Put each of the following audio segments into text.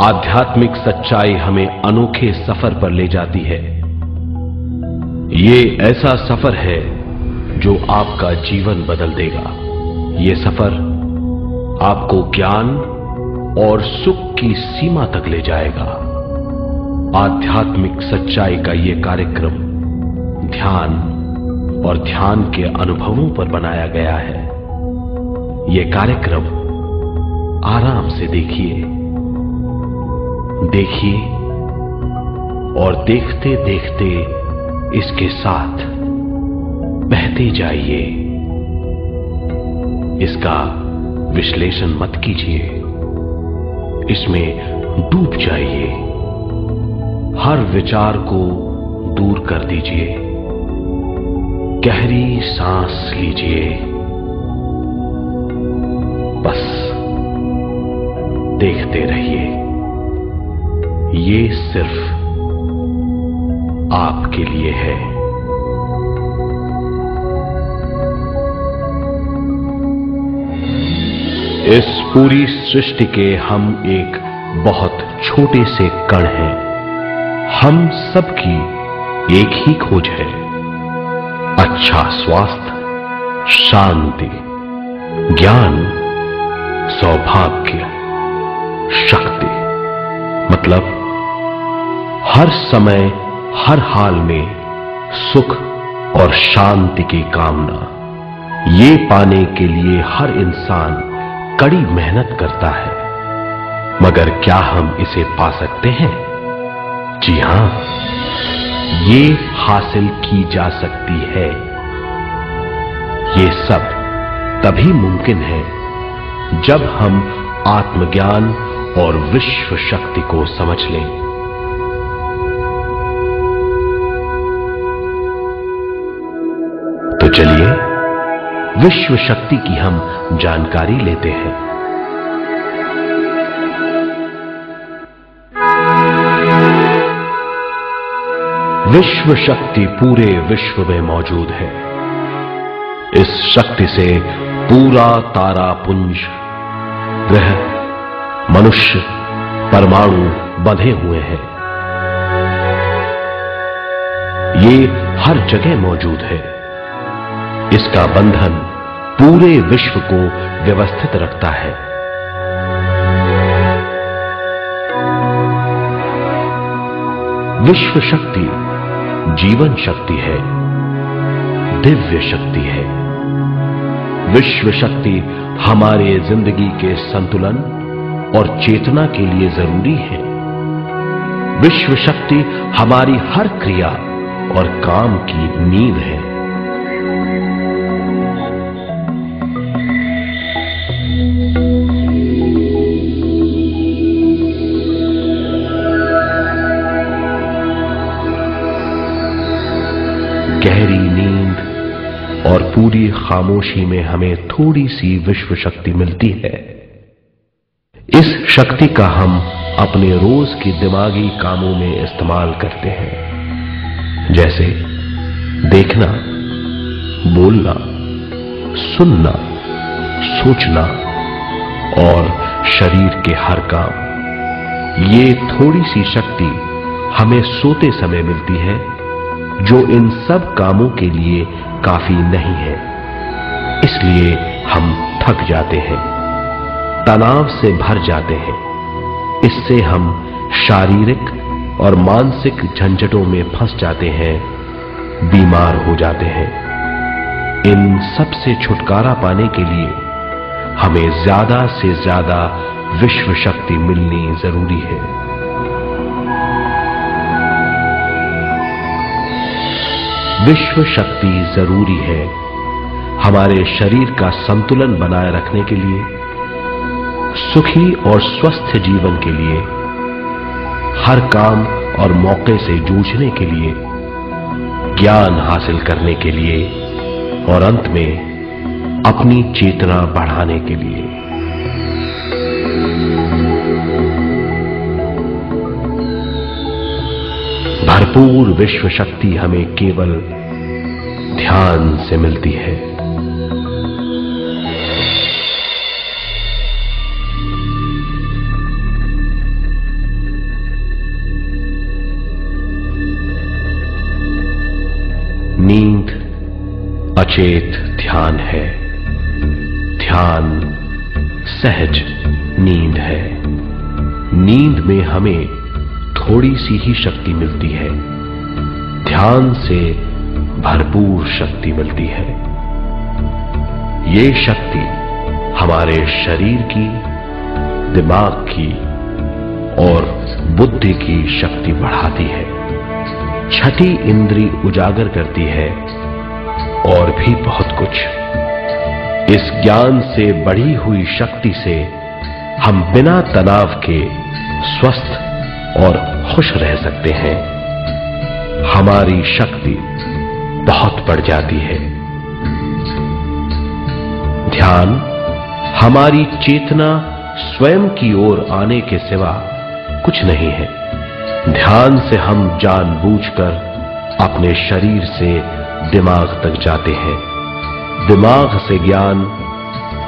आध्यात्मिक सच्चाई हमें अनोखे सफर पर ले जाती है। ये ऐसा सफर है जो आपका जीवन बदल देगा। ये सफर आपको ज्ञान और सुख की सीमा तक ले जाएगा। आध्यात्मिक सच्चाई का ये कार्यक्रम ध्यान और ध्यान के अनुभवों पर बनाया गया है। ये कार्यक्रम आराम से देखिए और देखते देखते इसके साथ बहते जाइए। इसका विश्लेषण मत कीजिए, इसमें डूब जाइए। हर विचार को दूर कर दीजिए। गहरी सांस लीजिए। बस देखते रहिए। ये सिर्फ आपके लिए है। इस पूरी सृष्टि के हम एक बहुत छोटे से कण हैं। हम सबकी एक ही खोज है, अच्छा स्वास्थ्य, शांति, ज्ञान, सौभाग्य, शक्ति। मतलब हर समय हर हाल में सुख और शांति की कामना। ये पाने के लिए हर इंसान कड़ी मेहनत करता है, मगर क्या हम इसे पा सकते हैं? जी हां, ये हासिल की जा सकती है। ये सब तभी मुमकिन है जब हम आत्मज्ञान और विश्व शक्ति को समझ लें। तो चलिए विश्व शक्ति की हम जानकारी लेते हैं। विश्व शक्ति पूरे विश्व में मौजूद है। इस शक्ति से पूरा तारापुंज, ग्रह, मनुष्य, परमाणु बंधे हुए हैं। ये हर जगह मौजूद है। इसका बंधन पूरे विश्व को व्यवस्थित रखता है। विश्व शक्ति जीवन शक्ति है, दिव्य शक्ति है। विश्व शक्ति हमारे जिंदगी के संतुलन और चेतना के लिए जरूरी है। विश्व शक्ति हमारी हर क्रिया और काम की नींव है। गहरी नींद और पूरी खामोशी में हमें थोड़ी सी विश्व शक्ति मिलती है। इस शक्ति का हम अपने रोज के दिमागी कामों में इस्तेमाल करते हैं, जैसे देखना, बोलना, सुनना, सोचना और शरीर के हर काम। ये थोड़ी सी शक्ति हमें सोते समय मिलती है, जो इन सब कामों के लिए काफी नहीं है। इसलिए हम थक जाते हैं, तनाव से भर जाते हैं। इससे हम शारीरिक और मानसिक झंझटों में फंस जाते हैं, बीमार हो जाते हैं। इन सब से छुटकारा पाने के लिए हमें ज्यादा से ज्यादा विश्व शक्ति मिलनी जरूरी है। विश्व शक्ति जरूरी है हमारे शरीर का संतुलन बनाए रखने के लिए, सुखी और स्वस्थ जीवन के लिए, हर काम और मौके से जूझने के लिए, ज्ञान हासिल करने के लिए और अंत में अपनी चेतना बढ़ाने के लिए। भरपूर विश्व शक्ति हमें केवल ध्यान से मिलती है। अचेत ध्यान है। ध्यान सहज नींद है। नींद में हमें थोड़ी सी ही शक्ति मिलती है। ध्यान से भरपूर शक्ति मिलती है। ये शक्ति हमारे शरीर की, दिमाग की और बुद्धि की शक्ति बढ़ाती है। छठी इंद्री उजागर करती है और भी बहुत कुछ। इस ज्ञान से बढ़ी हुई शक्ति से हम बिना तनाव के स्वस्थ और खुश रह सकते हैं। हमारी शक्ति बहुत बढ़ जाती है। ध्यान हमारी चेतना स्वयं की ओर आने के सिवा कुछ नहीं है। ध्यान से हम जानबूझकर अपने शरीर से दिमाग तक जाते हैं, दिमाग से ज्ञान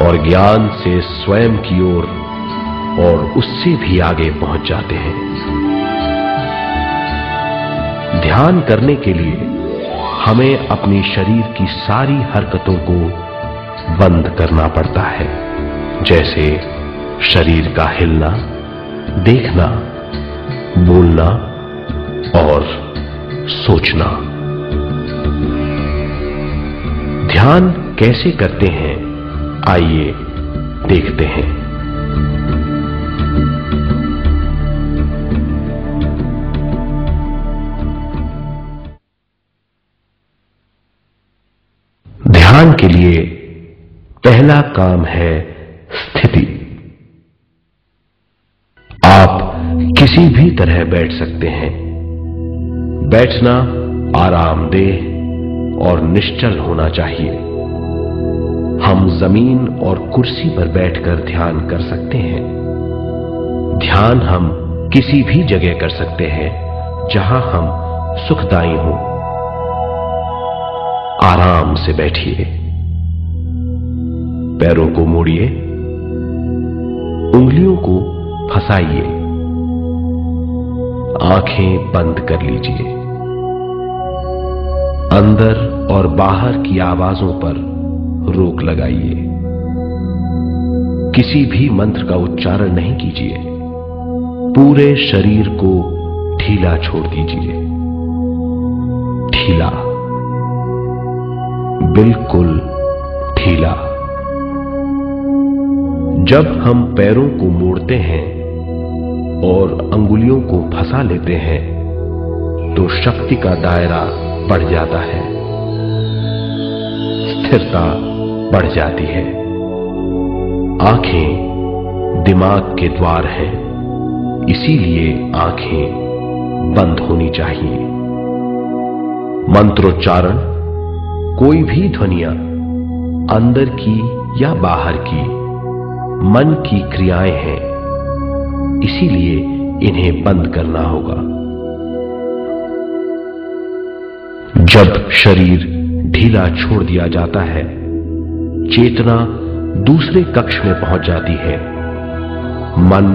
और ज्ञान से स्वयं की ओर और उससे भी आगे पहुंच जाते हैं। ध्यान करने के लिए हमें अपनी शरीर की सारी हरकतों को बंद करना पड़ता है, जैसे शरीर का हिलना, देखना, बोलना और सोचना। ध्यान कैसे करते हैं, आइए देखते हैं। ध्यान के लिए पहला काम है स्थिति। आप किसी भी तरह बैठ सकते हैं। बैठना आरामदेह और निश्चल होना चाहिए। हम जमीन और कुर्सी पर बैठकर ध्यान कर सकते हैं। ध्यान हम किसी भी जगह कर सकते हैं जहां हम सुखदायी हों। आराम से बैठिए, पैरों को मोड़िए, उंगलियों को फंसाइए, आंखें बंद कर लीजिए। अंदर और बाहर की आवाजों पर रोक लगाइए। किसी भी मंत्र का उच्चारण नहीं कीजिए। पूरे शरीर को ढीला छोड़ दीजिए। ढीला, बिल्कुल ढीला। जब हम पैरों को मोड़ते हैं और अंगुलियों को फंसा लेते हैं तो शक्ति का दायरा बढ़ जाता है, स्थिरता बढ़ जाती है। आंखें दिमाग के द्वार हैं, इसीलिए आंखें बंद होनी चाहिए। मंत्रोच्चारण, कोई भी ध्वनियां अंदर की या बाहर की मन की क्रियाएं हैं, इसीलिए इन्हें बंद करना होगा। जब शरीर ढीला छोड़ दिया जाता है, चेतना दूसरे कक्ष में पहुंच जाती है। मन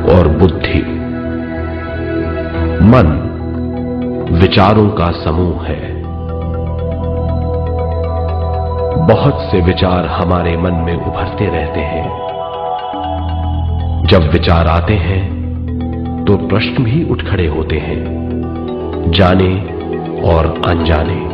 और बुद्धि। मन विचारों का समूह है। बहुत से विचार हमारे मन में उभरते रहते हैं। जब विचार आते हैं तो प्रश्न भी उठ खड़े होते हैं, जाने और अनजाने।